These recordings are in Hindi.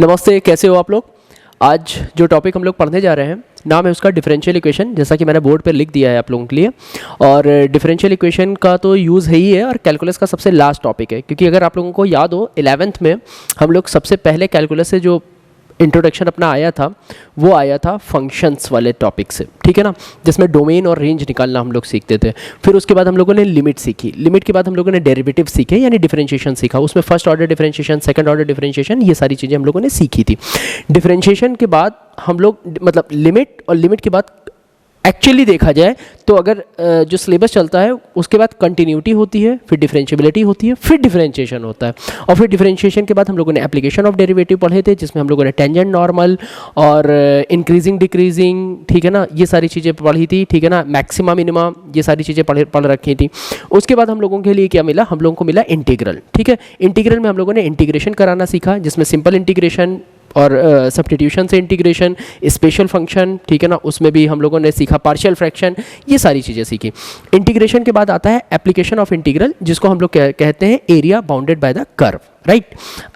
नमस्ते, कैसे हो आप लोग। आज जो टॉपिक हम लोग पढ़ने जा रहे हैं नाम है उसका डिफरेंशियल इक्वेशन, जैसा कि मैंने बोर्ड पर लिख दिया है आप लोगों के लिए। और डिफरेंशियल इक्वेशन का तो यूज़ है ही है और कैलकुलस का सबसे लास्ट टॉपिक है, क्योंकि अगर आप लोगों को याद हो 11th में हम लोग सबसे पहले कैलकुलस से जो इंट्रोडक्शन अपना आया था वो आया था फंक्शंस वाले टॉपिक से, ठीक है ना, जिसमें डोमेन और रेंज निकालना हम लोग सीखते थे। फिर उसके बाद हम लोगों ने लिमिट सीखी, लिमिट के बाद हम लोगों ने डेरिवेटिव सीखे यानी डिफरेंशिएशन सीखा, उसमें first order differentiation, second order differentiation, ये सारी चीज़ें हम लोगों ने सीखी थी। डिफरेंशिएशन के बाद हम लोग मतलब लिमिट, और लिमिट के बाद एक्चुअली देखा जाए तो अगर जो सिलेबस चलता है उसके बाद कंटिन्यूटी होती है, फिर डिफरेंशिएबिलिटी होती है, फिर डिफरेंशिएशन होता है, और फिर डिफरेंशिएशन के बाद हम लोगों ने एप्लीकेशन ऑफ डेरिवेटिव पढ़े थे, जिसमें हम लोगों ने टेंजेंट नॉर्मल और इंक्रीजिंग डिक्रीजिंग, ठीक है ना, ये सारी चीज़ें पढ़ी थी, ठीक है ना, मैक्सिमा मिनिमा, ये सारी चीज़ें पढ़ रखी थी। उसके बाद हम लोगों के लिए क्या मिला, हम लोगों को मिला इंटीग्रल, ठीक है। इंटीग्रल में हम लोगों ने इंटीग्रेशन कराना सीखा, जिसमें सिंपल इंटीग्रेशन और सब्स्टिट्यूशन से इंटीग्रेशन, स्पेशल फंक्शन, ठीक है ना, उसमें भी हम लोगों ने सीखा पार्शियल फ्रैक्शन, ये सारी चीज़ें सीखी। इंटीग्रेशन के बाद आता है एप्लीकेशन ऑफ इंटीग्रल, जिसको हम लोग कहते हैं area bounded by the curve, right.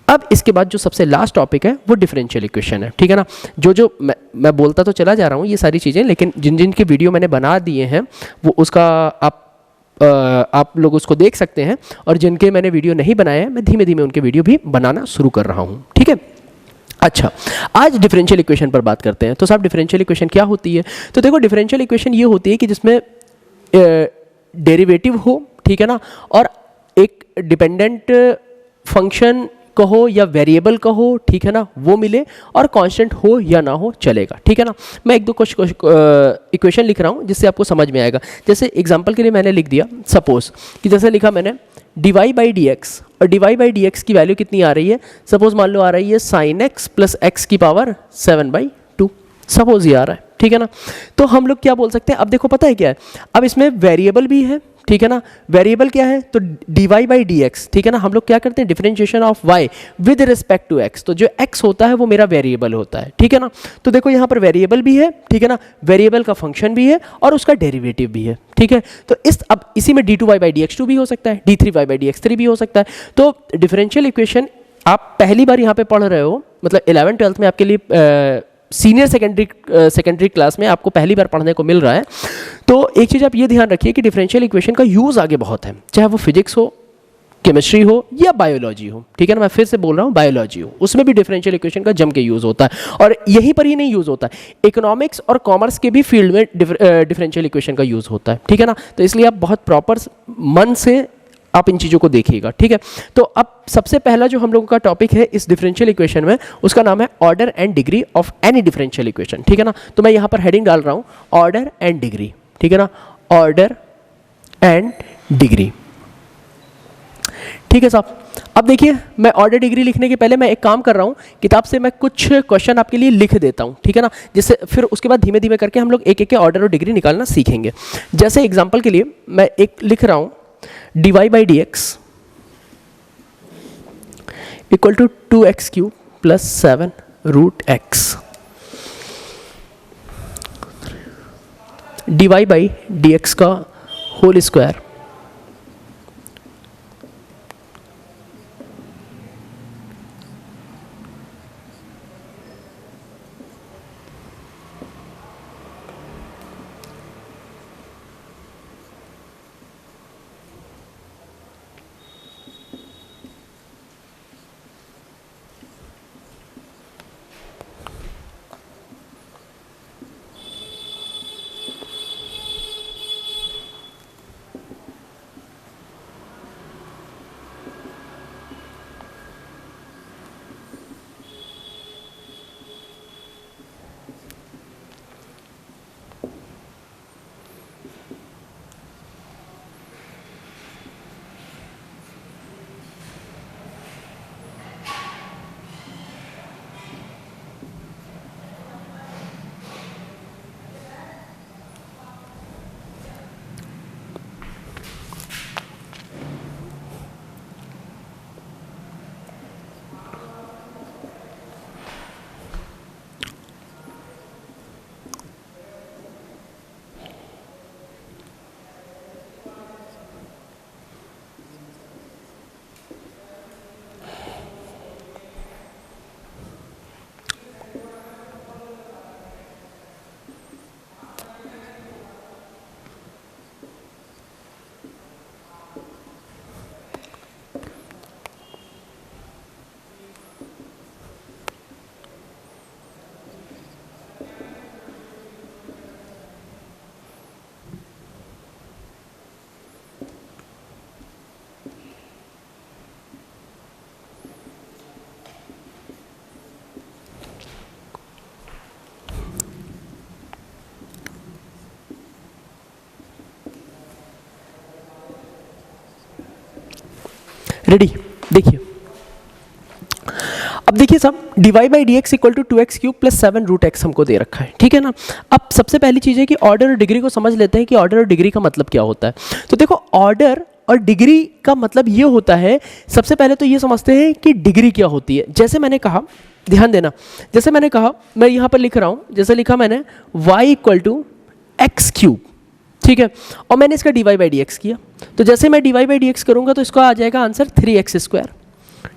अब इसके बाद जो सबसे लास्ट टॉपिक है वो डिफरेंशियल इक्वेशन है, ठीक है ना। जो मैं बोलता तो चला जा रहा हूँ ये सारी चीज़ें, लेकिन जिन जिन के वीडियो मैंने बना दिए हैं वो उसका आप लोग उसको देख सकते हैं, और जिनके मैंने वीडियो नहीं बनाए हैं मैं धीमे धीमे उनके वीडियो भी बनाना शुरू कर रहा हूँ, ठीक है। अच्छा, आज डिफरेंशियल इक्वेशन पर बात करते हैं। तो साहब डिफरेंशियल इक्वेशन क्या होती है? तो देखो, डिफरेंशियल इक्वेशन ये होती है कि जिसमें डेरिवेटिव हो, ठीक है ना, और एक डिपेंडेंट फंक्शन कहो या वेरिएबल कहो, ठीक है ना, वो मिले, और कांस्टेंट हो या ना हो चलेगा, ठीक है ना। मैं एक दो कुछ इक्वेशन लिख रहा हूँ जिससे आपको समझ में आएगा। जैसे एग्जांपल के लिए मैंने लिख दिया, सपोज कि जैसे लिखा मैंने डी बाई डी एक्स, और डी बाई डी एक्स की वैल्यू कितनी आ रही है, सपोज मान लो आ रही है साइन एक्स प्लस एक्स की पावर 7/2, सपोज ये आ रहा है, ठीक है ना। तो हम लोग क्या बोल सकते हैं, अब देखो पता है क्या है, अब इसमें वेरिएबल भी है, ठीक है ना। वेरिएबल क्या है, तो d y by d x, ठीक है ना। हम लोग क्या करते हैं, differentiation of y with respect to x, तो जो एक्स होता है वो मेरा वेरिएबल होता है, ठीक है ना। तो देखो यहाँ पर वेरिएबल भी है, ठीक है ना, वेरिएबल का फंक्शन भी है और उसका डेरिवेटिव भी है, ठीक है। तो अब इसी में d2y by d x to भी हो सकता है, d3y by d x three भी हो सकता है। तो डिफरेंशियल इक्वेशन आप पहली बार यहाँ पे पढ़ रहे हो, मतलब 11th-12th में आपके लिए सीनियर सेकेंडरी क्लास में आपको पहली बार पढ़ने को मिल रहा है। तो एक चीज़ आप ये ध्यान रखिए कि डिफरेंशियल इक्वेशन का यूज़ आगे बहुत है, चाहे वो फिजिक्स हो, केमिस्ट्री हो या बायोलॉजी हो, ठीक है ना। मैं फिर से बोल रहा हूँ, बायोलॉजी हो, उसमें भी डिफरेंशियल इक्वेशन का जम के यूज़ होता है, और यहीं पर ही नहीं यूज़ होता है, इकोनॉमिक्स और कॉमर्स के भी फील्ड में डिफरेंशियल इक्वेशन का यूज़ होता है, ठीक है ना। तो इसलिए आप बहुत प्रॉपर मन से आप इन चीज़ों को देखिएगा, ठीक है। तो अब सबसे पहला जो हम लोगों का टॉपिक है इस डिफरेंशियल इक्वेशन में, उसका नाम है order and degree of any differential equation, ठीक है ना। तो मैं यहाँ पर हेडिंग डाल रहा हूँ ऑर्डर एंड डिग्री, ठीक है ना, ऑर्डर एंड डिग्री, ठीक है साहब। अब देखिए, मैं ऑर्डर डिग्री लिखने के पहले मैं एक काम कर रहा हूँ, किताब से मैं कुछ क्वेश्चन आपके लिए लिख देता हूँ, ठीक है ना, जिससे फिर उसके बाद धीमे धीमे करके हम लोग एक एक के ऑर्डर और डिग्री निकालना सीखेंगे। जैसे एग्जाम्पल के लिए मैं एक लिख रहा हूँ, d y by d x equal to 2x cube plus 7√x, d y by d x का होल स्क्वायर रेडी? देखिए, अब देखिए साहब, d by d x equal to 2x cube plus 7 root x हमको दे रखा है, ठीक है ना। अब सबसे पहली चीज़ है कि ऑर्डर और डिग्री को समझ लेते हैं कि ऑर्डर और डिग्री का मतलब क्या होता है। तो देखो, ऑर्डर और डिग्री का मतलब ये होता है, सबसे पहले तो ये समझते हैं कि डिग्री क्या होती है। जैसे मैंने कहा, ध्यान देना, जैसे मैंने कहा, मैं यहाँ पर लिख रहा हूँ, जैसे लिखा मैंने y equal to x cube, ठीक है, और मैंने इसका डी बाई डी एक्स किया, तो जैसे मैं डी बाई डी एक्स करूँगा तो इसका आ जाएगा आंसर 3x स्क्वायर,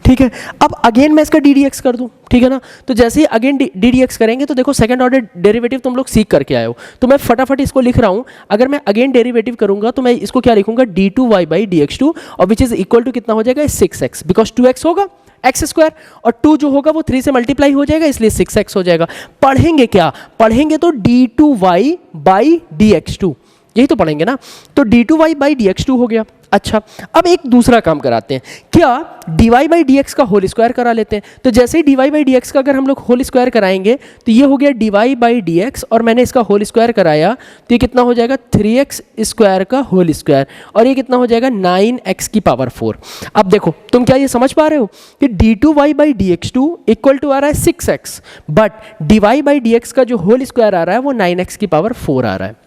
ठीक है। अब अगेन मैं इसका डी डी एक्स कर दूँ, ठीक है ना। तो जैसे ही अगेन डी डी एक्स करेंगे तो देखो सेकंड ऑर्डर डेरिवेटिव तुम लोग सीख करके आए हो, तो मैं फटाफट इसको लिख रहा हूँ। अगर मैं अगेन डेरिवेटिव करूँगा तो मैं इसको क्या लिखूंगा, d2y by d x to, और विच इज इक्वल टू कितना हो जाएगा, 6x, बिकॉज 2x होगा एक्स स्क्वायर, और 2 जो होगा वो 3 से मल्टीप्लाई हो जाएगा, इसलिए 6x हो जाएगा। पढ़ेंगे क्या, पढ़ेंगे तो d2y by d x to, यही तो पढ़ेंगे ना। तो d2y by d x to हो गया। अच्छा, अब एक दूसरा काम कराते हैं, क्या dy बाई डी एक्स का होल स्क्वायर करा लेते हैं। तो जैसे ही dy बाई डी एक्स का अगर हम लोग होल स्क्वायर कराएंगे तो ये हो गया dy बाई डी एक्स, और मैंने इसका होल स्क्वायर कराया तो ये कितना हो जाएगा, 3x स्क्वायर का होल स्क्वायर, और ये कितना हो जाएगा, 9x की पावर 4। अब देखो, तुम क्या ये समझ पा रहे हो कि d2y by d x two equal to आ रहा है 6x, but dy by d x का जो होल स्क्वायर आ रहा है वो 9x की पावर 4 आ रहा है।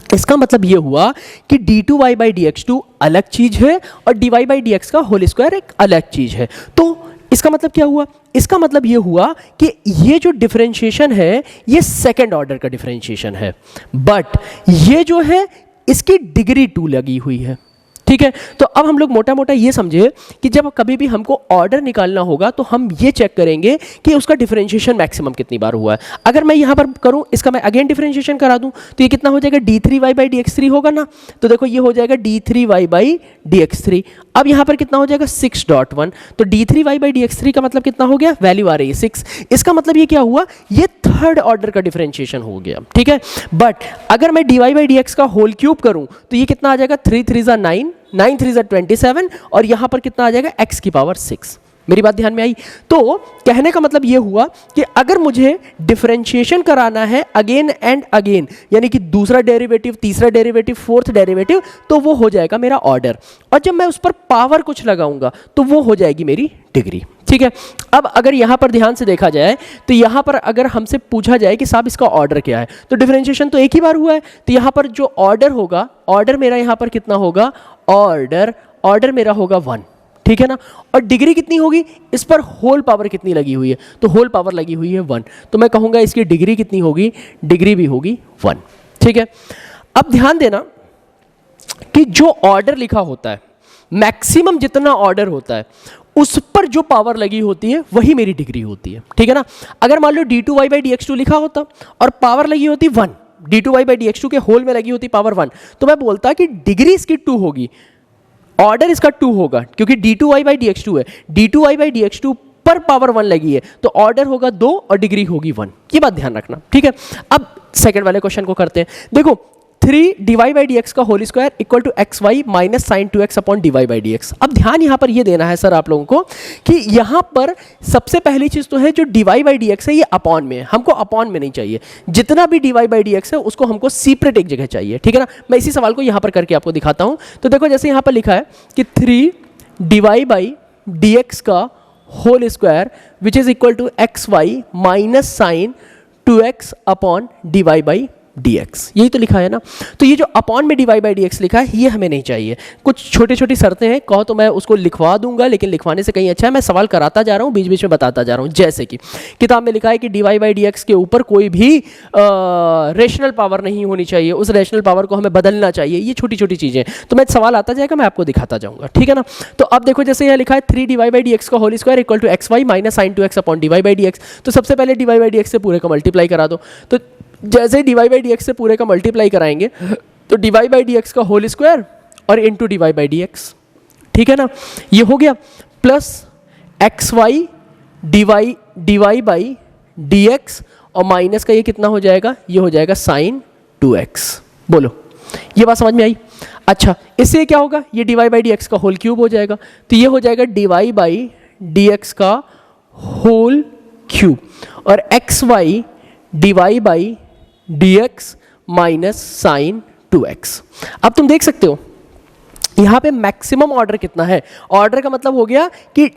इसका मतलब ये हुआ कि d2y by d x to अलग चीज है और dy बाई डी एक्स का होल स्क्वायर एक अलग चीज है। तो इसका मतलब क्या हुआ, इसका मतलब ये हुआ कि ये जो डिफरेंशिएशन है ये सेकंड ऑर्डर का डिफरेंशिएशन है, बट ये जो है इसकी डिग्री 2 लगी हुई है, ठीक है। तो अब हम लोग मोटा मोटा ये समझे कि जब कभी भी हमको ऑर्डर निकालना होगा तो हम ये चेक करेंगे कि उसका डिफरेंशिएशन मैक्सिमम कितनी बार हुआ है। अगर मैं यहाँ पर करूँ, इसका मैं अगेन डिफरेंशिएशन करा दूँ तो ये कितना हो जाएगा, d3y by d x three होगा ना। तो देखो ये हो जाएगा d3y by d x three. अब यहाँ पर कितना हो जाएगा, 6.1। तो d3y by d x three का मतलब कितना हो गया, वैल्यू आ रही है 6। इसका मतलब ये क्या हुआ, ये थर्ड ऑर्डर का डिफरेंशिएशन हो गया, ठीक है। बट अगर मैं dy बाई डी एक्स का होल क्यूब करूँ तो ये कितना आ जाएगा, 3 3 9, 9 3 27, और यहां पर कितना आ जाएगा, x की पावर 6। मेरी बात ध्यान में आई? तो कहने का मतलब ये हुआ कि अगर मुझे डिफरेंशिएशन कराना है अगेन एंड अगेन, यानी कि दूसरा डेरिवेटिव, तीसरा डेरिवेटिव, फोर्थ डेरिवेटिव, तो वो हो जाएगा मेरा ऑर्डर, और जब मैं उस पर पावर कुछ लगाऊंगा तो वो हो जाएगी मेरी डिग्री, ठीक है। अब अगर यहां पर ध्यान से देखा जाए तो यहां पर अगर हमसे पूछा जाए कि साहब इसका ऑर्डर क्या है, तो डिफरेंशिएशन तो एक ही बार हुआ है, तो यहां पर जो ऑर्डर होगा, ऑर्डर मेरा यहां पर कितना होगा, ऑर्डर मेरा होगा 1, ठीक है ना। और डिग्री कितनी होगी, इस पर होल पावर कितनी लगी हुई है, तो होल पावर लगी हुई है 1, तो मैं कहूंगा इसकी डिग्री कितनी होगी, डिग्री भी होगी 1, ठीक है। अब ध्यान देना कि जो ऑर्डर लिखा होता है, मैक्सिमम जितना ऑर्डर होता है उस पर जो पावर लगी होती है वही मेरी डिग्री होती है, ठीक है ना। अगर मान लो d2y by d x two लिखा होता और पावर लगी होती 1, d2y by d x two के होल में लगी होती पावर 1, तो मैं बोलता कि डिग्री इसकी 2 होगी, ऑर्डर इसका 2 होगा, क्योंकि d2y by d x two है, d2y by d x two पर पावर 1 लगी है, तो ऑर्डर होगा 2 और डिग्री होगी 1। ये बात ध्यान रखना, ठीक है। अब सेकंड वाले क्वेश्चन को करते हैं। देखो, 3 dy बाई डी एक्स का whole square equal to x y minus sine 2x upon dy by d x. अब ध्यान यहाँ पर ये देना है सर आप लोगों को कि यहाँ पर सबसे पहली चीज़ तो है जो dy बाई डी एक्स है ये अपॉन में है, हमको अपॉन में नहीं चाहिए, जितना भी dy बाई डी एक्स है उसको हमको सेपरेट एक जगह चाहिए, ठीक है ना। मैं इसी सवाल को यहाँ पर करके आपको दिखाता हूँ। तो देखो जैसे यहाँ पर लिखा है कि 3 dy बाई डी एक्स का whole square which is equal to x y minus sine 2x upon dy by dx, यही तो लिखा है ना। तो ये जो अपॉन में dy बाई dx लिखा है ये हमें नहीं चाहिए। कुछ छोटी छोटी शर्तें हैं, कहो तो मैं उसको लिखवा दूंगा, लेकिन लिखवाने से कहीं अच्छा है मैं सवाल कराता जा रहा हूँ, बीच बीच में बताता जा रहा हूँ। जैसे कि किताब में लिखा है कि dy बाई dx के ऊपर कोई भी रेशनल पावर नहीं होनी चाहिए, उस रेशनल पावर को हमें बदलना चाहिए, ये छोटी छोटी चीज़ें। तो मैं सवाल आता जाएगा, मैं आपको दिखाता जाऊँगा, ठीक है ना। तो अब देखो जैसे यहाँ लिखा है 3 dy बाई dx का whole square equal to x y minus sine 2x upon dy by dx। तो सबसे पहले dy बाई dx से पूरे का मल्टीप्लाई करा दो। तो जैसे dy बाई dx से पूरे का मल्टीप्लाई कराएंगे तो dy बाई dx का होल स्क्वायर और इनटू dy बाई dx, ठीक है ना। ये हो गया plus x y d y by d x, और माइनस का ये कितना हो जाएगा, ये हो जाएगा साइन 2x। बोलो ये बात समझ में आई? अच्छा, इससे क्या होगा, ये d y by d x का होल क्यूब हो जाएगा, तो ये हो जाएगा d y by d x का होल क्यूब, और x y d y by d x minus sine 2x। अब तुम देख सकते हो यहाँ पे मैक्सिमम ऑर्डर कितना है, ऑर्डर का मतलब हो गया कि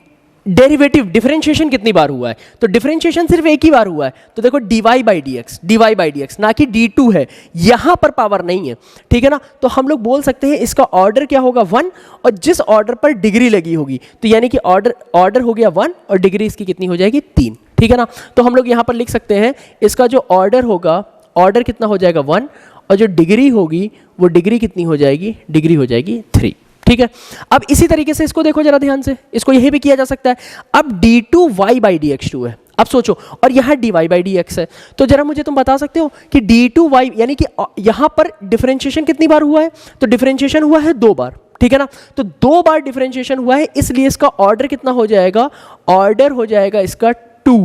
डेरिवेटिव डिफरेंशिएशन कितनी बार हुआ है, तो डिफरेंशिएशन सिर्फ एक ही बार हुआ है, तो देखो dy बाई डी एक्स, ना कि d2 है, यहां पर पावर नहीं है, ठीक है ना। तो हम लोग बोल सकते हैं इसका ऑर्डर क्या होगा 1, और जिस ऑर्डर पर डिग्री लगी होगी, तो यानी कि ऑर्डर हो गया 1 और डिग्री इसकी कितनी हो जाएगी 3, ठीक है ना। तो हम लोग यहां पर लिख सकते हैं इसका जो ऑर्डर होगा, ऑर्डर कितना हो जाएगा 1, और जो डिग्री होगी वो डिग्री कितनी हो जाएगी, डिग्री हो जाएगी 3, ठीक है। अब इसी तरीके से इसको देखो जरा ध्यान से, इसको यही भी किया जा सकता है। अब d2 y by d x 2 है, अब सोचो, और यहाँ dy बाई डी एक्स है, तो जरा मुझे तुम बता सकते हो कि d2 y यानी कि यहाँ पर डिफरेंशिएशन कितनी बार हुआ है, तो डिफरेंशिएशन हुआ है 2 बार, ठीक है ना। तो 2 बार डिफरेंशिएशन हुआ है, इसलिए इसका ऑर्डर कितना हो जाएगा, ऑर्डर हो जाएगा इसका 2।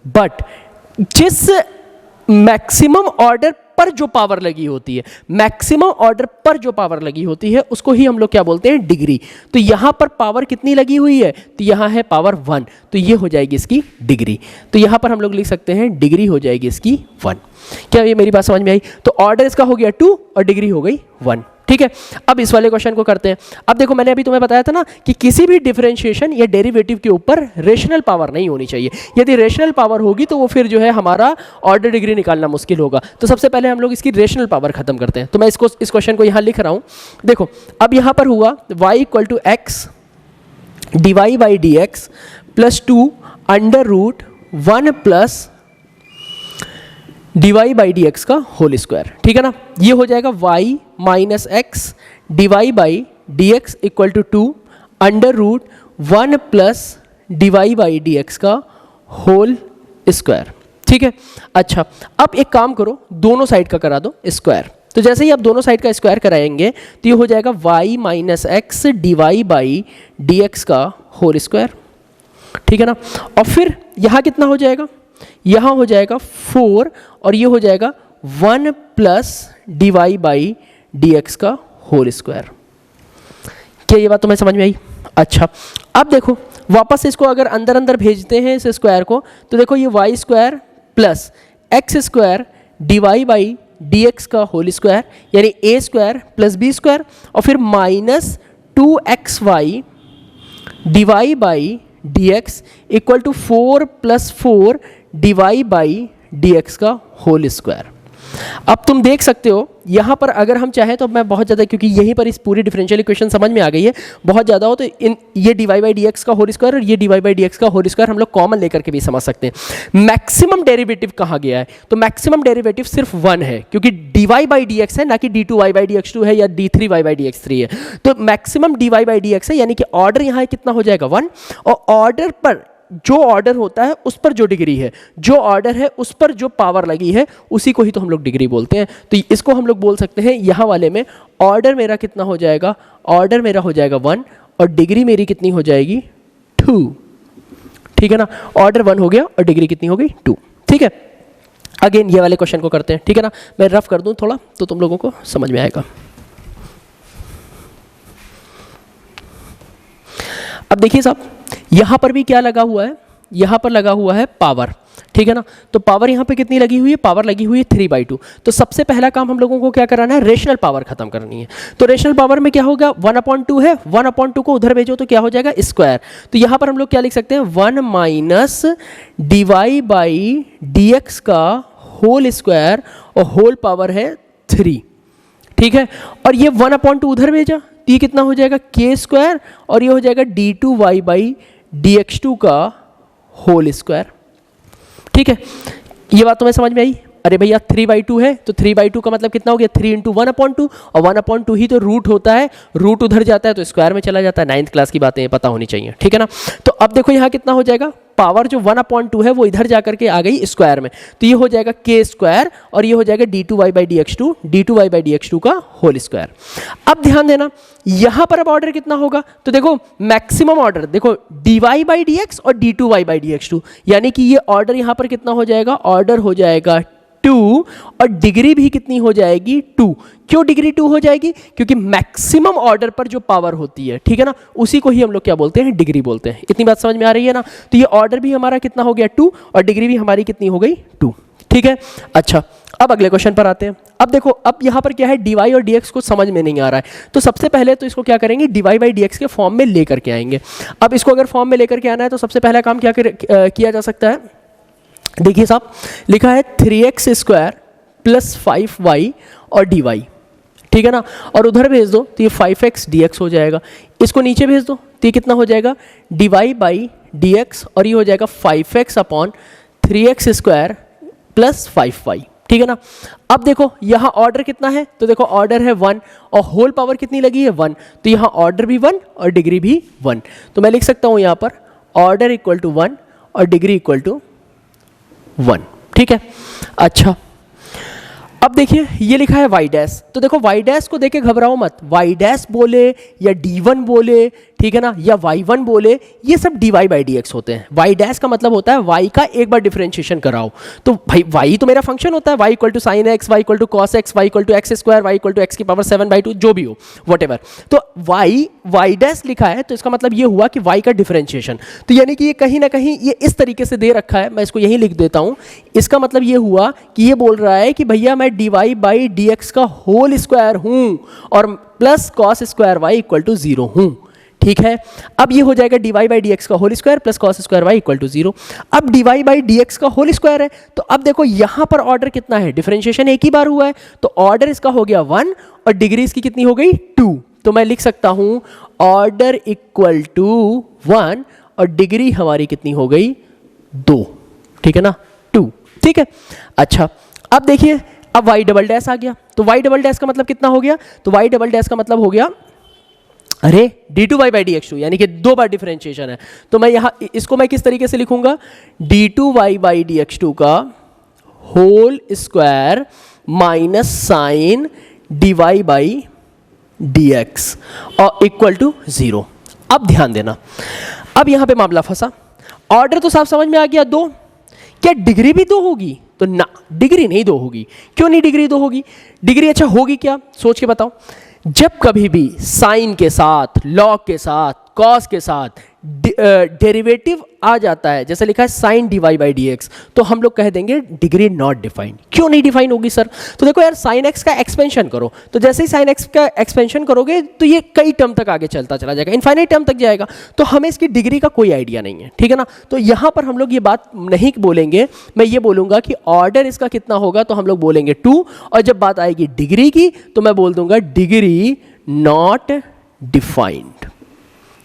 बट जिस मैक्सिमम ऑर्डर पर जो पावर लगी होती है, मैक्सिमम ऑर्डर पर जो पावर लगी होती है उसको ही हम लोग क्या बोलते हैं, डिग्री। तो यहां पर पावर कितनी लगी हुई है, तो यहां है पावर 1, तो ये हो जाएगी इसकी डिग्री। तो यहां पर हम लोग लिख सकते हैं डिग्री हो जाएगी इसकी 1। क्या ये मेरी बात समझ में आई? तो ऑर्डर इसका हो गया 2 और डिग्री हो गई 1, ठीक है। अब इस वाले क्वेश्चन को करते हैं। अब देखो मैंने अभी तुम्हें बताया था ना कि किसी भी डिफरेंशिएशन या डेरिवेटिव के ऊपर रेशनल पावर नहीं होनी चाहिए, यदि रेशनल पावर होगी तो वो फिर जो है हमारा ऑर्डर डिग्री निकालना मुश्किल होगा। तो सबसे पहले हम लोग इसकी रेशनल पावर खत्म करते हैं। तो मैं इस क्वेश्चन को यहाँ लिख रहा हूँ। देखो अब यहाँ पर हुआ y equal to x d y by d x plus 2 under root 1 plus d y by d x का होल स्क्वायर, ठीक है ना। ये हो जाएगा y minus x d y by d x equal to 2 under root 1 plus d y by d x का होल स्क्वायर, ठीक है। अच्छा, अब एक काम करो, दोनों साइड का करा दो स्क्वायर। तो जैसे ही आप दोनों साइड का स्क्वायर कराएंगे तो ये हो जाएगा y minus x d y by d x का होल स्क्वायर, ठीक है ना। और फिर यहाँ कितना हो जाएगा, यहाँ हो जाएगा 4, और ये हो जाएगा 1 plus d y by d x का होल स्क्वायर। क्या ये बात तुम्हें समझ में आई? अच्छा, अब देखो वापस इसको अगर अंदर अंदर भेजते हैं इस स्क्वायर को, तो देखो ये y square plus x square d y by d x का होल स्क्वायर, यानी a square plus b square, और फिर minus 2xy d y by d x equal to 4 plus 4 d y by d x का होल स्क्वायर। अब तुम देख सकते हो यहाँ पर अगर हम चाहें तो मैं बहुत ज़्यादा, क्योंकि यहीं पर इस पूरी डिफरेंशियल इक्वेशन समझ में आ गई है, बहुत ज़्यादा हो तो इन ये d y by d x का होल स्क्वायर और ये d y by d x का होल स्क्वायर हम लोग कॉमन लेकर के भी समझ सकते हैं। मैक्सिमम डेरिवेटिव कहाँ गया है, तो मैक्सिमम डेरिवेटिव सिर्फ 1 है, क्योंकि d y by d x है, ना कि d two y by d x 2 है या d three y by d x 3 है। तो maximum d y by d x है, यानी कि ऑर्डर यहाँ कितना हो जाएगा 1, और ऑर्डर पर जो ऑर्डर होता है उस पर जो डिग्री है, जो ऑर्डर है उस पर जो पावर लगी है, उसी को ही तो हम लोग डिग्री बोलते हैं। तो इसको हम लोग बोल सकते हैं यहाँ वाले में ऑर्डर मेरा कितना हो जाएगा, ऑर्डर मेरा हो जाएगा 1 और डिग्री मेरी कितनी हो जाएगी 2, ठीक है ना। ऑर्डर 1 हो गया और डिग्री कितनी हो गई 2, ठीक है। अगेन ये वाले क्वेश्चन को करते हैं, ठीक है ना। मैं रफ कर दूं थोड़ा तो तुम लोगों को समझ में आएगा। अब देखिए साहब, यहाँ पर भी क्या लगा हुआ है, यहाँ पर लगा हुआ है पावर, ठीक है ना। तो पावर यहाँ पे कितनी लगी हुई है, पावर लगी हुई है 3/2। तो सबसे पहला काम हम लोगों को क्या कराना है, रेशनल पावर खत्म करनी है। तो रेशनल पावर में क्या होगा, 1/2 है, 1/2 को उधर भेजो तो क्या हो जाएगा स्क्वायर। तो यहाँ पर हम लोग क्या लिख सकते हैं, 1 माइनस d y by d x का होल स्क्वायर, और होल पावर है 3, ठीक है। और ये 1/2 उधर भेजा तो ये कितना हो जाएगा के स्क्वायर, और ये हो जाएगा d2y बाई डी एक्स 2 का होल स्क्वायर, ठीक है। ये बात तुम्हें समझ में आई? अरे भैया 3/2 है, तो 3/2 का मतलब कितना हो गया 3 इंटू 1/2, और 1/2 ही तो रूट होता है, रूट उधर जाता है तो स्क्वायर में चला जाता है। 9th क्लास की बातें पता होनी चाहिए, ठीक है ना। तो अब देखो यहाँ कितना हो जाएगा, पावर जो 1/2 है वो इधर जाकर के आ गई स्क्वायर में, तो ये हो जाएगा k स्क्वायर और ये हो जाएगा d2y/dx2 का होल स्क्वायर। अब ध्यान देना यहां पर अब ऑर्डर कितना होगा, तो देखो मैक्सिमम ऑर्डर देखो dy/dx और d2y/dx2, यानी कि ये ऑर्डर यहां पर कितना हो जाएगा, ऑर्डर हो जाएगा 2 और डिग्री भी कितनी हो जाएगी 2। क्यों डिग्री 2 हो जाएगी, क्योंकि मैक्सिमम ऑर्डर पर जो पावर होती है, ठीक है ना, उसी को ही हम लोग क्या बोलते हैं, डिग्री बोलते हैं। इतनी बात समझ में आ रही है ना। तो ये ऑर्डर भी हमारा कितना हो गया 2 और डिग्री भी हमारी कितनी हो गई 2, ठीक है। अच्छा अब अगले क्वेश्चन पर आते हैं। अब देखो अब यहाँ पर क्या है, dy और dx को समझ में नहीं आ रहा है, तो सबसे पहले तो इसको क्या करेंगे, dy/dx के फॉर्म में लेकर के आएंगे। अब इसको अगर फॉर्म में लेकर के आना है तो सबसे पहला काम क्या किया जा सकता है, देखिए साहब लिखा है 3x स्क्वायर प्लस 5y और dy, ठीक है ना, और उधर भेज दो तो ये 5x dx हो जाएगा। इसको नीचे भेज दो तो ये कितना हो जाएगा dy/dx और ये हो जाएगा 5x upon 3x square plus 5y, ठीक है ना। अब देखो यहाँ ऑर्डर कितना है, तो देखो ऑर्डर है 1 और होल पावर कितनी लगी है 1, तो यहाँ ऑर्डर भी 1 और डिग्री भी 1, तो मैं लिख सकता हूँ यहाँ पर ऑर्डर इक्वल टू 1 और डिग्री इक्वल टू 1, ठीक है। अच्छा अब देखिए ये लिखा है y डैश, तो देखो y डैश को देखे घबराओ मत, y डैश बोले या d1 बोले, ठीक है ना, या y1 बोले, ये सब dy/dx होते हैं। y डैश का मतलब होता है y का एक बार डिफरेंशिएशन कराओ, तो भाई y तो मेरा फंक्शन होता है, y equal to sine x, y equal to cos x, y equal to x square, y equal to x की पावर 7/2, जो भी हो व्हाटएवर। तो y डैश लिखा है तो इसका मतलब ये हुआ कि y का डिफरेंशिएशन, तो यानी कि ये कहीं ना कहीं ये इस तरीके से दे रखा है, मैं इसको यहीं लिख देता हूँ। इसका मतलब ये हुआ कि ये बोल रहा है कि भैया मैं dy/dx का होल स्क्वायर हूं और plus cos square y equal to 0 हूं, ठीक है। अब ये हो जाएगा dy/dx का whole square plus cos square y equal to 0। अब dy/dx का होल स्क्वायर है, तो अब देखो यहां पर ऑर्डर कितना है, डिफरेंशिएशन एक ही बार हुआ है, तो ऑर्डर इसका हो गया 1 और डिग्री इसकी कितनी हो गई 2, तो मैं लिख सकता हूं ऑर्डर इक्वल टू 1 और डिग्री हमारी कितनी हो गई 2, ठीक है ना, 2, ठीक है। अच्छा अब देखिए अब y डबल डैश आ गया, तो y डबल डैश का मतलब कितना हो गया, तो y डबल डैश का मतलब हो गया अरे d2y/dx2, यानी कि 2 बार डिफरेंशिएशन है, तो मैं यहाँ इसको मैं किस तरीके से लिखूंगा, d2y/dx2 का whole square minus sign dy/dx और इक्वल टू 0। अब ध्यान देना, अब यहां पे मामला फंसा, ऑर्डर तो साफ समझ में आ गया 2, क्या डिग्री भी 2 होगी, तो ना डिग्री नहीं 2 होगी। क्यों नहीं डिग्री 2 होगी, डिग्री अच्छा होगी क्या, सोच के बताओ। जब कभी भी साइन के साथ, लॉग के साथ, कॉस के साथ डेरिवेटिव आ जाता है, जैसे लिखा है साइन dy/dx, तो हम लोग कह देंगे डिग्री नॉट डिफाइंड। क्यों नहीं डिफाइन होगी सर, तो देखो यार साइन एक्स का एक्सपेंशन करो, तो जैसे ही साइन एक्स का एक्सपेंशन करोगे तो ये कई टर्म तक आगे चलता चला जाएगा, इनफाइनाइट टर्म तक जाएगा, तो हमें इसकी डिग्री का कोई आइडिया नहीं है, ठीक है ना। तो यहां पर हम लोग ये बात नहीं बोलेंगे, मैं ये बोलूंगा कि ऑर्डर इसका कितना होगा, तो हम लोग बोलेंगे 2, और जब बात आएगी डिग्री की तो मैं बोल दूंगा डिग्री नॉट डिफाइंड।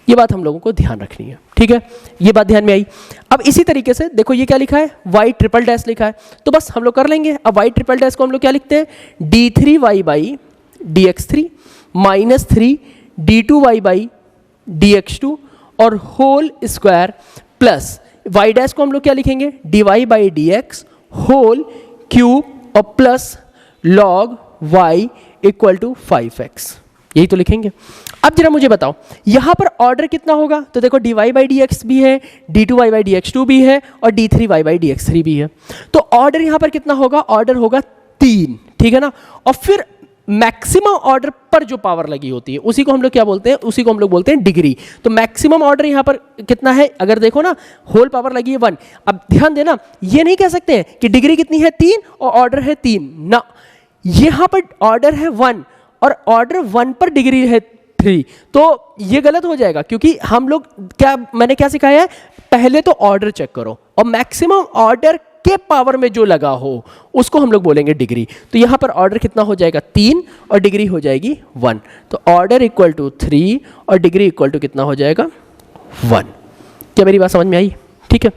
ये बात हम लोगों को ध्यान रखनी है, ठीक है, ये बात ध्यान में आई। अब इसी तरीके से देखो ये क्या लिखा है, y ट्रिपल डैश लिखा है, तो बस हम लोग कर लेंगे। अब y ट्रिपल डैश को हम लोग क्या लिखते हैं, d3y/dx3 माइनस 3 d2y/dx2 और whole square plus y dash को हम लोग क्या लिखेंगे, dy/dx होल क्यूब और plus log y equal to 5x, यही तो लिखेंगे। अब जरा मुझे बताओ यहां पर ऑर्डर कितना होगा, तो देखो dy/dx भी है, d2y/dx2 भी है और d3y/dx3 भी है, तो ऑर्डर यहां पर कितना होगा, ऑर्डर होगा 3, ठीक है ना। और फिर मैक्सिमम ऑर्डर पर जो पावर लगी होती है उसी को हम लोग क्या बोलते हैं, उसी को हम लोग बोलते हैं डिग्री। तो मैक्सिमम ऑर्डर यहां पर कितना है, अगर देखो ना होल पावर लगी है 1। अब ध्यान देना ये नहीं कह सकते हैं कि डिग्री कितनी है 3 और ऑर्डर है 3 ना, यहां पर ऑर्डर है 1 और ऑर्डर 1 पर डिग्री है 3, तो ये गलत हो जाएगा, क्योंकि हम लोग क्या, मैंने क्या सिखाया है, पहले तो ऑर्डर चेक करो और मैक्सिमम ऑर्डर के पावर में जो लगा हो उसको हम लोग बोलेंगे डिग्री। तो यहां पर ऑर्डर कितना हो जाएगा 3 और डिग्री हो जाएगी 1, तो ऑर्डर इक्वल टू 3 और डिग्री इक्वल टू कितना हो जाएगा 1। क्या मेरी बात समझ में आई, ठीक है,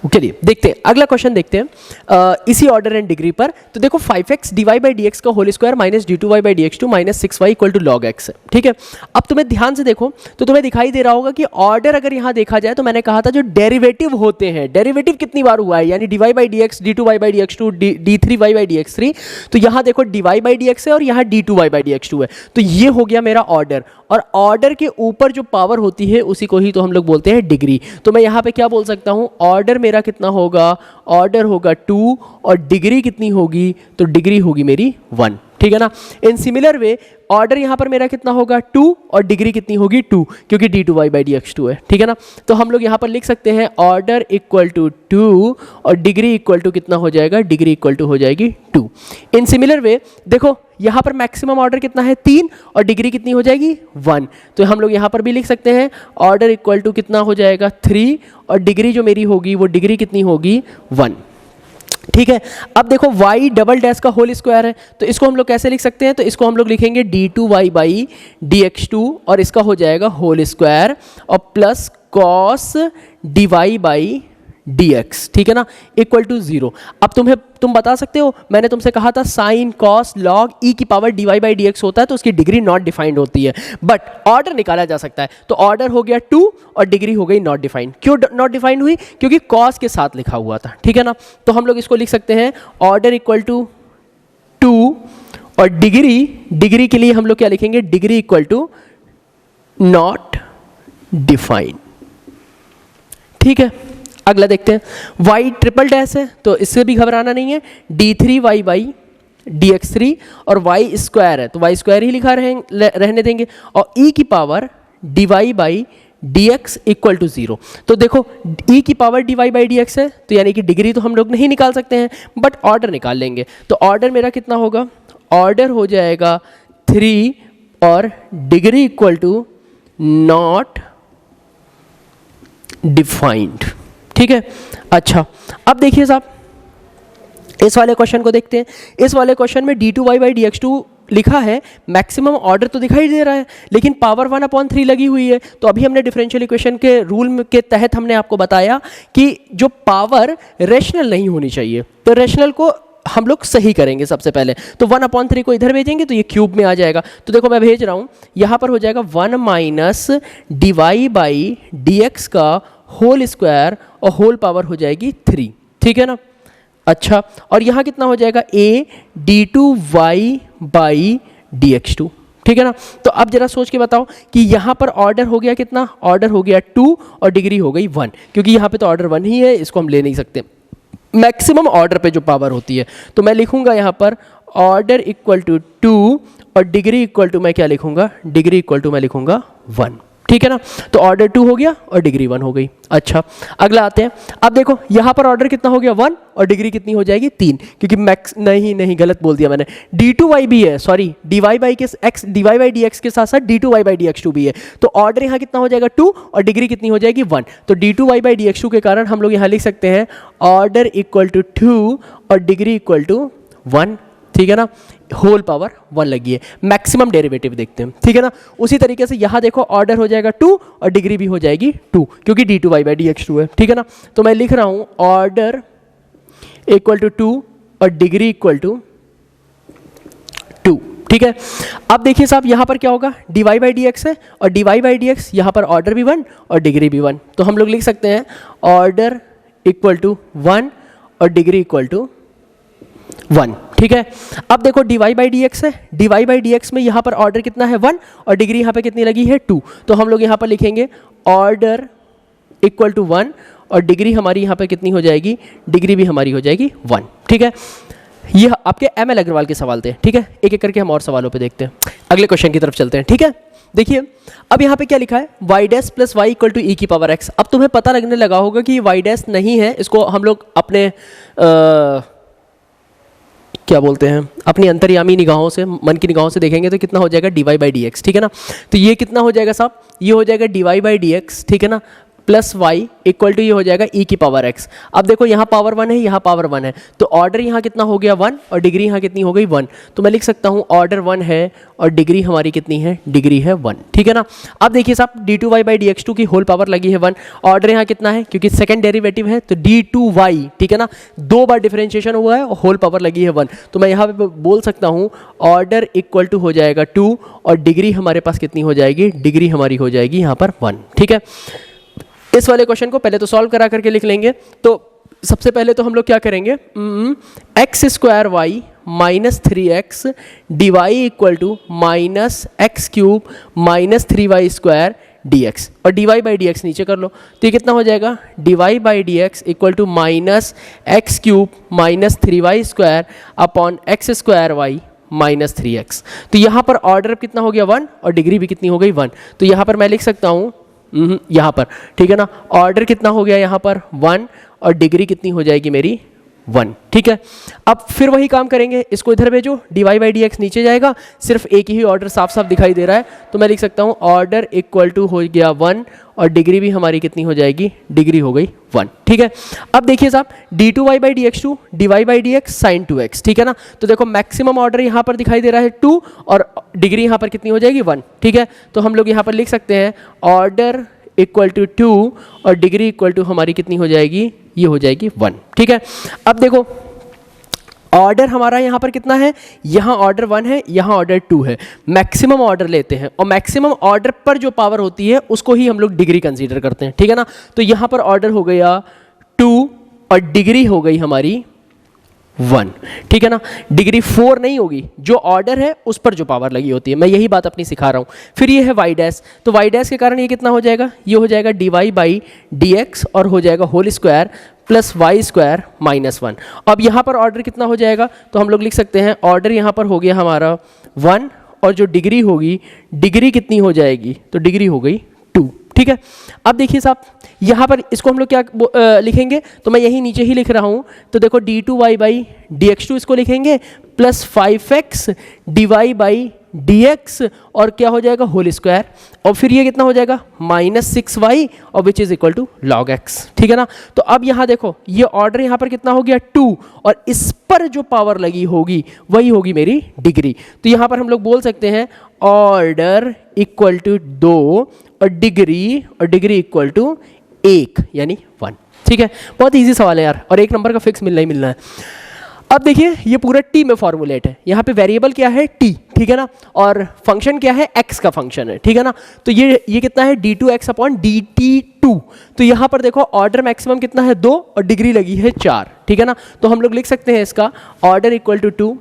चलिए देखते हैं अगला क्वेश्चन देखते हैं इसी ऑर्डर एंड डिग्री पर। तो देखो 5x dy by d x का whole square minus d2y by d x two minus 6y equal to log x है, ठीक है। अब तुम्हें ध्यान से देखो तो तुम्हें दिखाई दे रहा होगा कि ऑर्डर अगर यहाँ देखा जाए तो मैंने कहा था जो डेरिवेटिव होते हैं, डेरिवेटिव कितनी बार हुआ है, यानी dy by d x d2y by d x two d3y by d x 3, तो यहाँ देखो dy बाई डी एक्स है और यहाँ d2y बाई डी एक्स 2 है, तो ये हो गया मेरा ऑर्डर। और ऑर्डर के ऊपर जो पावर होती है उसी को ही तो हम लोग बोलते हैं डिग्री। तो मैं यहाँ पे क्या बोल सकता हूँ, ऑर्डर मेरा कितना होगा, ऑर्डर होगा 2 और डिग्री कितनी होगी, तो डिग्री होगी मेरी 1, ठीक है ना। इन सिमिलर वे ऑर्डर यहाँ पर मेरा कितना होगा 2 और डिग्री कितनी होगी 2, क्योंकि d2y बाई डी एक्स 2 है, ठीक है ना। तो हम लोग यहाँ पर लिख सकते हैं ऑर्डर इक्वल टू 2 और डिग्री इक्वल टू कितना हो जाएगा, डिग्री इक्वल टू हो जाएगी 2। इन सिमिलर वे देखो यहाँ पर मैक्सिमम ऑर्डर कितना है 3 और डिग्री कितनी हो जाएगी 1, तो हम लोग यहाँ पर भी लिख सकते हैं ऑर्डर इक्वल टू कितना हो जाएगा 3 और डिग्री जो मेरी होगी वो डिग्री कितनी होगी 1, ठीक है। अब देखो y डबल डैश का होल स्क्वायर है, तो इसको हम लोग कैसे लिख सकते हैं, तो इसको हम लोग लिखेंगे d2y बाई डी एक्स 2 और इसका हो जाएगा होल स्क्वायर और plus cos dy by dx, ठीक है ना, इक्वल टू 0। अब तुम बता सकते हो, मैंने तुमसे कहा था साइन कॉस लॉग e की पावर dy बाई dx होता है तो उसकी डिग्री नॉट डिफाइंड होती है, बट ऑर्डर निकाला जा सकता है। तो ऑर्डर हो गया 2 और डिग्री हो गई नॉट डिफाइंड। क्यों नॉट डिफाइंड हुई, क्योंकि कॉस के साथ लिखा हुआ था, ठीक है ना। तो हम लोग इसको लिख सकते हैं ऑर्डर इक्वल टू 2 और डिग्री के लिए हम लोग क्या लिखेंगे, degree equal to not defined, ठीक है। अगला देखते हैं y ट्रिपल डैश है, तो इससे भी घबराना नहीं है, d3y बाई डी एक्स 3 और y स्क्वायर है तो y स्क्वायर ही लिखा रहने देंगे और e की power dy by d x equal to 0। तो देखो e की power dy by d x है तो यानी कि डिग्री तो हम लोग नहीं निकाल सकते हैं बट ऑर्डर निकाल लेंगे। तो ऑर्डर मेरा कितना होगा, ऑर्डर हो जाएगा 3 और degree equal to not defined, ठीक है। अच्छा अब देखिए साहब इस वाले क्वेश्चन को देखते हैं। इस वाले क्वेश्चन में d2y बाई डी एक्स 2 लिखा है, मैक्सिमम ऑर्डर तो दिखाई दे रहा है लेकिन पावर 1/3 लगी हुई है। तो अभी हमने डिफरेंशियल इक्वेशन के रूल के तहत हमने आपको बताया कि जो पावर रेशनल नहीं होनी चाहिए, तो रेशनल को हम लोग सही करेंगे सबसे पहले। तो 1/3 को इधर भेजेंगे तो ये क्यूब में आ जाएगा। तो देखो मैं भेज रहा हूँ, यहाँ पर हो जाएगा 1 minus dy by d x का होल स्क्वायर और होल पावर हो जाएगी 3, ठीक है ना। अच्छा और यहाँ कितना हो जाएगा a d2y by d x 2, ठीक है ना। तो अब जरा सोच के बताओ कि यहाँ पर ऑर्डर हो गया कितना, ऑर्डर हो गया 2 और डिग्री हो गई 1, क्योंकि यहाँ पे तो ऑर्डर 1 ही है, इसको हम ले नहीं सकते मैक्सिमम ऑर्डर पे जो पावर होती है। तो मैं लिखूंगा यहाँ पर ऑर्डर इक्वल टू 2 और डिग्री इक्वल टू मैं क्या लिखूंगा, डिग्री इक्वल टू मैं लिखूंगा 1, ठीक है ना। तो ऑर्डर 2 हो गया और डिग्री 1 हो गई। अच्छा अगला आते हैं। अब देखो यहाँ पर ऑर्डर कितना हो गया 1 और डिग्री कितनी हो जाएगी 3, क्योंकि मैक्स नहीं गलत बोल दिया मैंने, d2y भी है, sorry dy by d x के साथ साथ d2y बाई डी एक्स 2 भी है। तो ऑर्डर यहाँ कितना हो जाएगा 2 और डिग्री कितनी हो जाएगी 1। तो d2y बाई डी एक्स 2 के कारण हम लोग यहाँ लिख सकते हैं ऑर्डर इक्वल टू 2 और डिग्री इक्वल टू 1, ठीक है ना। होल पावर 1 लगी है, मैक्सिमम डेरिवेटिव देखते हैं, ठीक है ना। उसी तरीके से यहाँ देखो ऑर्डर हो जाएगा 2 और डिग्री भी हो जाएगी 2, क्योंकि d2y बाई डी एक्स 2 है, ठीक है ना। तो मैं लिख रहा हूँ ऑर्डर इक्वल टू 2 और डिग्री इक्वल टू 2, ठीक है। अब देखिए साहब यहाँ पर क्या होगा, dy बाई डी एक्स है और dy बाई डी एक्स यहाँ पर ऑर्डर भी 1 और डिग्री भी 1, तो हम लोग लिख सकते हैं ऑर्डर इक्वल टू 1 और डिग्री इक्वल टू 1, ठीक है। अब देखो dy बाई डी एक्स है, dy बाई डी एक्स में यहाँ पर ऑर्डर कितना है 1 और डिग्री यहाँ पे कितनी लगी है 2, तो हम लोग यहाँ पर लिखेंगे ऑर्डर इक्वल टू 1 और डिग्री हमारी यहाँ पे कितनी हो जाएगी, डिग्री भी हमारी हो जाएगी 1, ठीक है। ये आपके ML अग्रवाल के सवाल थे, ठीक है। एक एक करके हम और सवालों पे देखते हैं, अगले क्वेश्चन की तरफ चलते हैं, ठीक है। देखिए अब यहाँ पे क्या लिखा है, y dash plus y equal to e की पावर x। अब तुम्हें पता लगने लगा होगा कि y डैश नहीं है, इसको हम लोग अपने क्या बोलते हैं अपनी अंतर्यामी निगाहों से, मन की निगाहों से देखेंगे तो कितना हो जाएगा dy बाई डी एक्स, ठीक है ना। तो ये कितना हो जाएगा साहब, ये हो जाएगा dy बाई डी एक्स, ठीक है ना, प्लस वाई इक्वल टू ये हो जाएगा ई की पावर एक्स। अब देखो यहाँ पावर 1 है, यहाँ पावर 1 है, तो ऑर्डर यहाँ कितना हो गया 1 और डिग्री यहाँ कितनी हो गई 1। तो मैं लिख सकता हूँ ऑर्डर 1 है और डिग्री हमारी कितनी है, डिग्री है 1। ठीक है ना। अब देखिए साहब d2y बाई dx2 की होल पावर लगी है 1, ऑर्डर यहाँ कितना है, क्योंकि सेकंड डेरिवेटिव है तो d2y, ठीक है ना, 2 बार डिफरेंशिएशन हुआ है और होल पावर लगी है 1। तो मैं यहाँ पे बोल सकता हूँ ऑर्डर इक्वल टू हो जाएगा 2 और डिग्री हमारे पास कितनी हो जाएगी, डिग्री हमारी हो जाएगी यहाँ पर 1। ठीक है, इस वाले क्वेश्चन को पहले तो सॉल्व करा करके लिख लेंगे। तो सबसे पहले तो हम लोग क्या करेंगे, x square y minus 3x d y equal to minus x cube minus 3y square dx, और dy बाई डी एक्स नीचे कर लो। तो ये कितना हो जाएगा, dy by d x equal to minus x cube minus 3y square upon x square y minus 3x। तो यहाँ पर ऑर्डर कितना हो गया 1 और डिग्री भी कितनी हो गई 1। तो यहाँ पर मैं लिख सकता हूँ यहाँ पर, ठीक है ना, ऑर्डर कितना हो गया यहाँ पर 1 और डिग्री कितनी हो जाएगी मेरी 1। ठीक है, अब फिर वही काम करेंगे, इसको इधर भेजो, dy बाई डी एक्स नीचे जाएगा, सिर्फ एक ही ऑर्डर साफ साफ दिखाई दे रहा है। तो मैं लिख सकता हूँ ऑर्डर इक्वल टू हो गया 1 और डिग्री भी हमारी कितनी हो जाएगी, डिग्री हो गई 1। ठीक है, अब देखिए साहब d2y by dx2 dy by d x sine 2x, ठीक है ना। तो देखो मैक्सिमम ऑर्डर यहाँ पर दिखाई दे रहा है 2 और डिग्री यहाँ पर कितनी हो जाएगी 1। ठीक है, तो हम लोग यहाँ पर लिख सकते हैं ऑर्डर इक्वल टू 2 और डिग्री इक्वल टू हमारी कितनी हो जाएगी, ये हो जाएगी 1। ठीक है, अब देखो ऑर्डर हमारा यहाँ पर कितना है, यहाँ ऑर्डर 1 है, यहाँ ऑर्डर 2 है। मैक्सिमम ऑर्डर लेते हैं और मैक्सिमम ऑर्डर पर जो पावर होती है उसको ही हम लोग डिग्री कंसीडर करते हैं। ठीक है ना, तो यहाँ पर ऑर्डर हो गया 2 और डिग्री हो गई हमारी 1। ठीक है ना, डिग्री 4 नहीं होगी, जो ऑर्डर है उस पर जो पावर लगी होती है, मैं यही बात अपनी सिखा रहा हूँ। फिर ये है वाई डैश, तो वाई डैश के कारण ये कितना हो जाएगा, ये हो जाएगा dy बाई डी एक्स और हो जाएगा whole square plus y square minus 1। अब यहाँ पर ऑर्डर कितना हो जाएगा, तो हम लोग लिख सकते हैं ऑर्डर यहाँ पर हो गया हमारा 1 और जो डिग्री होगी, डिग्री कितनी हो जाएगी, तो डिग्री हो गई 2। ठीक है, अब देखिए साहब यहाँ पर इसको हम लोग क्या लिखेंगे, तो मैं यही नीचे ही लिख रहा हूँ। तो देखो d2y बाई dx2 इसको लिखेंगे plus 5x dy by dx और क्या हो जाएगा होल स्क्वायर, और फिर ये कितना हो जाएगा माइनस 6y और which is equal to log x। ठीक है ना, तो अब यहाँ देखो ये ऑर्डर यहाँ पर कितना हो गया 2 और इस पर जो पावर लगी होगी वही होगी मेरी डिग्री। तो यहाँ पर हम लोग बोल सकते हैं ऑर्डर इक्वल टू 2 और डिग्री इक्वल टू 1 यानी 1। ठीक है, बहुत इजी सवाल है यार, और 1 नंबर का फिक्स मिलना ही मिलना है। अब देखिए ये पूरा टी में फॉर्मुलेट है, यहाँ पे वेरिएबल क्या है टी, ठीक है ना, और फंक्शन क्या है एक्स का फंक्शन है। ठीक है ना, तो ये कितना है d2x अपॉन dt2। तो यहाँ पर देखो ऑर्डर मैक्सिमम कितना है 2 और डिग्री लगी है 4। ठीक है ना, तो हम लोग लिख सकते हैं इसका ऑर्डर इक्वल टू 2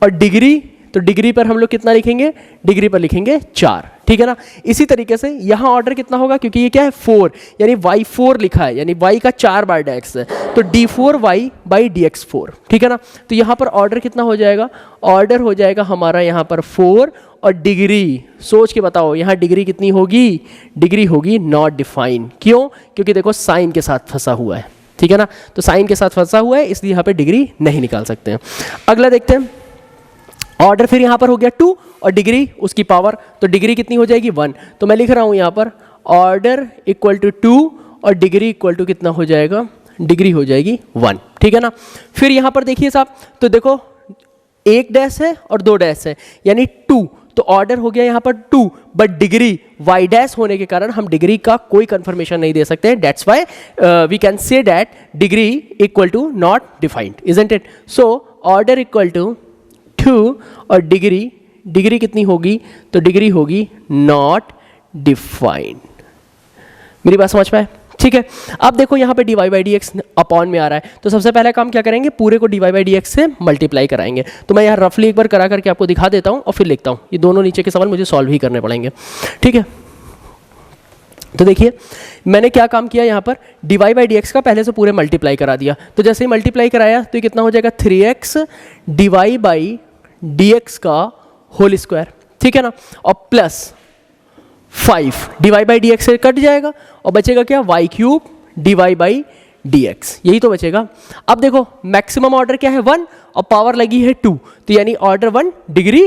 और डिग्री, तो डिग्री पर हम लोग कितना लिखेंगे, डिग्री पर लिखेंगे 4। ठीक है ना, इसी तरीके से यहाँ ऑर्डर कितना होगा, क्योंकि ये क्या है 4 यानी y4 लिखा है, यानी y का 4 बार डेक्स है, तो d4y बाई dx4। ठीक है ना, तो यहाँ पर ऑर्डर कितना हो जाएगा, ऑर्डर हो जाएगा हमारा यहाँ पर 4 और डिग्री, सोच के बताओ यहाँ डिग्री कितनी होगी, डिग्री होगी नॉट डिफाइन। क्यों, क्योंकि देखो साइन के साथ फंसा हुआ है। ठीक है ना, तो साइन के साथ फंसा हुआ है इसलिए यहाँ पे डिग्री नहीं निकाल सकते हैं। अगला देखते हैं, ऑर्डर फिर यहाँ पर हो गया 2 और डिग्री उसकी पावर, तो डिग्री कितनी हो जाएगी 1। तो मैं लिख रहा हूँ यहाँ पर ऑर्डर इक्वल टू 2 और डिग्री इक्वल टू कितना हो जाएगा, डिग्री हो जाएगी 1। ठीक है ना, फिर यहाँ पर देखिए साहब, तो देखो 1 डैश है और 2 डैश है यानी 2, तो ऑर्डर हो गया यहाँ पर 2 बट डिग्री वाई डैश होने के कारण हम डिग्री का कोई कंफर्मेशन नहीं दे सकते, that's why we can say that degree equal to not defined, isn't it. So order equal to 2 और डिग्री कितनी होगी, तो डिग्री होगी नॉट डिफाइंड। मेरी बात समझ पाए, ठीक है। अब देखो यहाँ पे dy by d x upon में आ रहा है, तो सबसे पहला काम क्या करेंगे, पूरे को dy बाई डी एक्स से मल्टीप्लाई कराएंगे। तो मैं यहाँ रफली एक बार करा करके आपको दिखा देता हूँ और फिर लिखता हूँ, ये दोनों नीचे के सवाल मुझे सॉल्व ही करने पड़ेंगे। ठीक है, तो देखिए मैंने क्या काम किया, यहाँ पर dy बाई डी एक्स का पहले से पूरे मल्टीप्लाई करा दिया। तो जैसे ही मल्टीप्लाई कराया तो ये कितना हो जाएगा 3x dy by d x का होल स्क्वायर। ठीक है ना, और plus 5 dy by d x से कट जाएगा और बचेगा क्या, y cube dy by d x, यही तो बचेगा। अब देखो मैक्सिमम ऑर्डर क्या है 1 और पावर लगी है 2, तो यानी ऑर्डर 1 डिग्री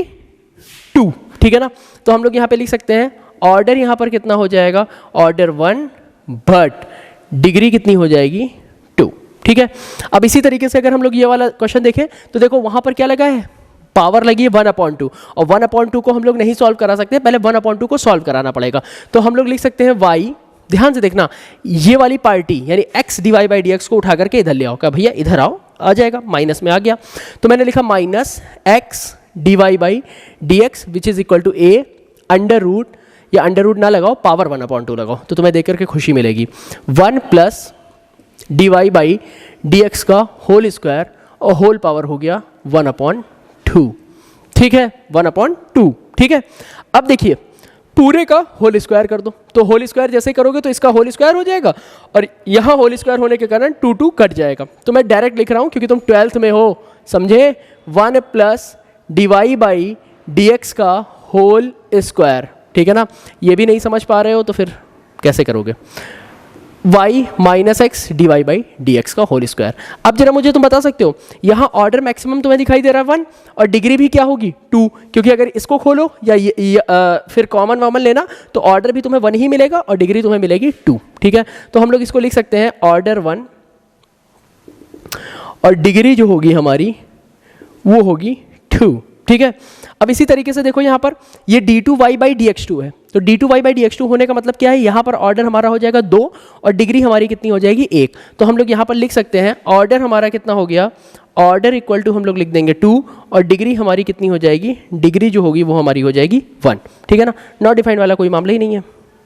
2। ठीक है ना, तो हम लोग यहाँ पे लिख सकते हैं ऑर्डर यहाँ पर कितना हो जाएगा, ऑर्डर 1, बट डिग्री कितनी हो जाएगी, 2। ठीक है, अब इसी तरीके से अगर हम लोग ये वाला क्वेश्चन देखें तो देखो वहाँ पर क्या लगा है, पावर लगी है 1/2, और 1/2 को हम लोग नहीं सॉल्व करा सकते, पहले 1/2 को सॉल्व कराना पड़ेगा। तो हम लोग लिख सकते हैं y, ध्यान से देखना, ये वाली पार्टी यानी x dy by d x को उठा करके इधर ले आओ, क्या भैया इधर आओ, आ जाएगा, माइनस में आ गया। तो मैंने लिखा minus x d y by d x which is equal to a under root, या अंडर रूट ना लगाओ, पावर 1/2 लगाओ, तो तुम्हें देख करके खुशी मिलेगी। 1 plus d y by d x का होल स्क्वायर, और होल पावर हो गया 1/2। ठीक है, 1/2। ठीक है, अब देखिए पूरे का होल स्क्वायर कर दो, तो होल स्क्वायर जैसे करोगे तो इसका होल स्क्वायर हो जाएगा, और यहाँ होल स्क्वायर होने के कारण 2 कट जाएगा। तो मैं डायरेक्ट लिख रहा हूँ क्योंकि तुम 12th में हो, समझे, 1 plus d y by d x का होल स्क्वायर। ठीक है ना, ये भी नहीं समझ पा रहे हो तो फिर कैसे करोगे, y minus x d y by d x का होल स्क्वायर। अब जरा मुझे तुम बता सकते हो, यहाँ ऑर्डर मैक्सिमम तुम्हें दिखाई दे रहा है 1, और डिग्री भी क्या होगी 2, क्योंकि अगर इसको खोलो या फिर कॉमन वामन लेना तो ऑर्डर भी तुम्हें 1 ही मिलेगा और डिग्री तुम्हें मिलेगी 2। ठीक है, तो हम लोग इसको लिख सकते हैं ऑर्डर 1 और डिग्री जो होगी हमारी वो होगी 2। ठीक है, अब इसी तरीके से देखो यहाँ पर ये d2y बाई dx2 है, तो d2y बाई dx2 होने का मतलब क्या है, यहाँ पर ऑर्डर हमारा हो जाएगा 2 और डिग्री हमारी कितनी हो जाएगी 1। तो हम लोग यहाँ पर लिख सकते हैं ऑर्डर हमारा कितना हो गया, ऑर्डर इक्वल टू हम लोग लिख देंगे 2 और डिग्री हमारी कितनी हो जाएगी, डिग्री जो होगी वो हमारी हो जाएगी 1। ठीक है ना, नॉट डिफाइंड वाला कोई मामला ही नहीं है।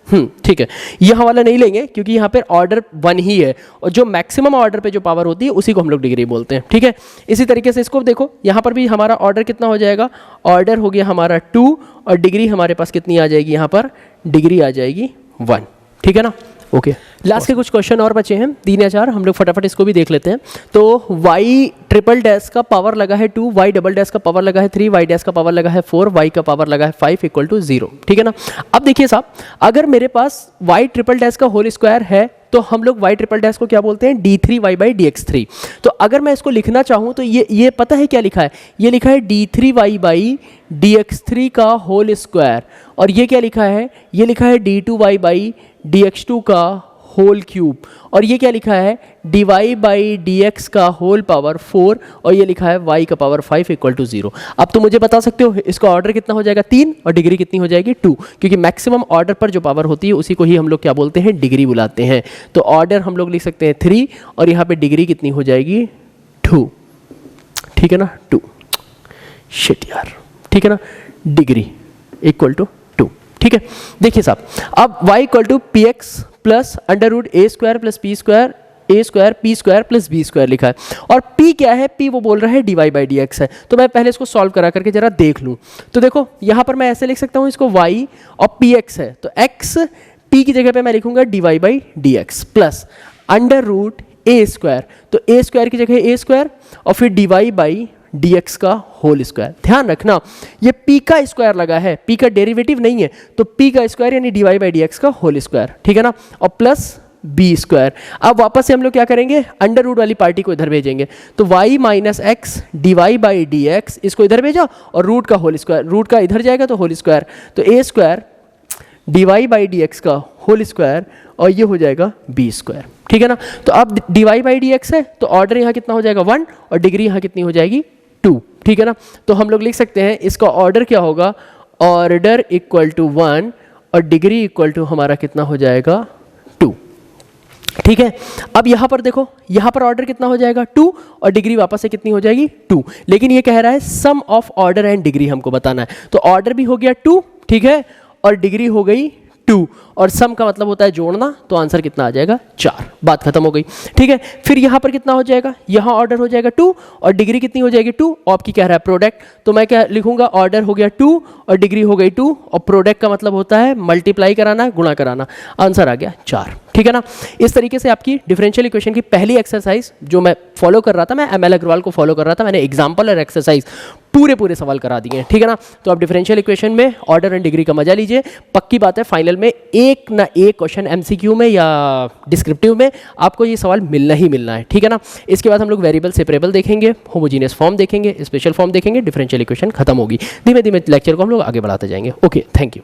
ठीक है, यहाँ वाला नहीं लेंगे क्योंकि यहाँ पर ऑर्डर 1 ही है, और जो मैक्सिमम ऑर्डर पे जो पावर होती है उसी को हम लोग डिग्री बोलते हैं। ठीक है, इसी तरीके से इसको देखो, यहाँ पर भी हमारा ऑर्डर कितना हो जाएगा, ऑर्डर हो गया हमारा 2 और डिग्री हमारे पास कितनी आ जाएगी, यहाँ पर डिग्री आ जाएगी 1। ठीक है ना, ओके। लास्ट के कुछ क्वेश्चन और बचे हैं 3 या 4, हम लोग फटाफट इसको भी देख लेते हैं। तो y ट्रिपल डैश का पावर लगा है 2, y डबल डैश का पावर लगा है 3, y डैश का पावर लगा है 4, y का पावर लगा है 5 इक्वल टू 0। ठीक है ना, अब देखिए साहब, अगर मेरे पास y ट्रिपल डैश का होल स्क्वायर है तो हम लोग y ट्रिपल डैश को क्या बोलते हैं, d3y बाई dx3। तो अगर मैं इसको लिखना चाहूँ तो ये पता है क्या लिखा है, ये लिखा है d3y बाई dx3 का होल स्क्वायर, और ये क्या लिखा है, ये लिखा है d2y बाई dx2 का होल क्यूब, और ये क्या लिखा है dy बाई dx का होल पावर 4, और ये लिखा है y का पावर 5 इक्वल टू 0। अब तो मुझे बता सकते हो इसका ऑर्डर कितना हो जाएगा 3 और डिग्री कितनी हो जाएगी 2, क्योंकि मैक्सिमम ऑर्डर पर जो पावर होती है उसी को ही हम लोग क्या बोलते हैं, डिग्री बुलाते हैं। तो ऑर्डर हम लोग लिख सकते हैं 3 और यहाँ पे डिग्री कितनी हो जाएगी 2। ठीक है ना, 2, शिट यार, ठीक है ना, डिग्री इक्वल टू 2। ठीक है, देखिए साहब, अब y equal to p x plus under root a square plus p square, a square p square plus b square लिखा है, और p क्या है, p वो बोल रहा है dy बाई डी एक्स है। तो मैं पहले इसको सॉल्व करा करके जरा देख लूँ। तो देखो यहाँ पर मैं ऐसे लिख सकता हूँ इसको, y और px है, तो x p की जगह पे मैं लिखूंगा dy by d x plus under root a square, तो ए स्क्वायर की जगह ए स्क्वायर और फिर dy बाई dx का होल स्क्वायर। ध्यान रखना ये p का स्क्वायर लगा है, p का डेरिवेटिव नहीं है, तो p का स्क्वायर यानी dy बाई dx का होल स्क्वायर। ठीक है ना, और प्लस बी स्क्वायर। अब वापस से हम लोग क्या करेंगे, अंडर रूट वाली पार्टी को इधर भेजेंगे, तो y minus x d y by d x, इसको इधर भेजा और रूट का होल स्क्वायर, रूट का इधर जाएगा तो होल स्क्वायर, तो a square d y by d x का होल स्क्वायर, और ये हो जाएगा बी स्क्वायर। ठीक है ना, तो अब d y by d x है तो ऑर्डर यहाँ कितना हो जाएगा 1 और डिग्री यहाँ कितनी हो जाएगी 2। ठीक है ना, तो हम लोग लिख सकते हैं इसका ऑर्डर क्या होगा, ऑर्डर इक्वल टू 1 और डिग्री इक्वल टू हमारा कितना हो जाएगा 2। ठीक है, अब यहाँ पर देखो, यहाँ पर ऑर्डर कितना हो जाएगा 2 और डिग्री वापस से कितनी हो जाएगी 2, लेकिन ये कह रहा है सम ऑफ ऑर्डर एंड डिग्री हमको बताना है, तो ऑर्डर भी हो गया 2, ठीक है, और डिग्री हो गई 2, और सम का मतलब होता है जोड़ना, तो आंसर कितना आ जाएगा 4, बात खत्म हो गई। ठीक है, फिर यहाँ पर कितना हो जाएगा, यहाँ ऑर्डर हो जाएगा 2 और डिग्री कितनी हो जाएगी 2, आपकी कह रहा है प्रोडक्ट, तो मैं क्या लिखूंगा, ऑर्डर हो गया 2 और डिग्री हो गई 2, और प्रोडक्ट का मतलब होता है मल्टीप्लाई कराना, गुणा कराना, आंसर आ गया 4। ठीक है ना, इस तरीके से आपकी डिफरेंशियल इक्वेशन की पहली एक्सरसाइज जो मैं फॉलो कर रहा था, मैं एमएल अग्रवाल को फॉलो कर रहा था, मैंने एग्जाम्पल और एक्सरसाइज पूरे सवाल करा दिए हैं। ठीक है ना, तो आप डिफरेंशियल इक्वेशन में ऑर्डर एंड डिग्री का मजा लीजिए। पक्की बात है फाइनल में एक ना एक क्वेश्चन एमसीक्यू में या डिस्क्रिप्टिव में आपको ये सवाल मिलना ही मिलना है। ठीक है ना, इसके बाद हम लोग वेरिएबल सेपरेबल देखेंगे, होमोजीनियस फॉर्म देखेंगे, स्पेशल फॉर्म देखेंगे, डिफरेंशियल इक्वेशन खत्म होगी। धीमे धीमे लेक्चर को हम लोग आगे बढ़ाते जाएंगे। Okay, thank you.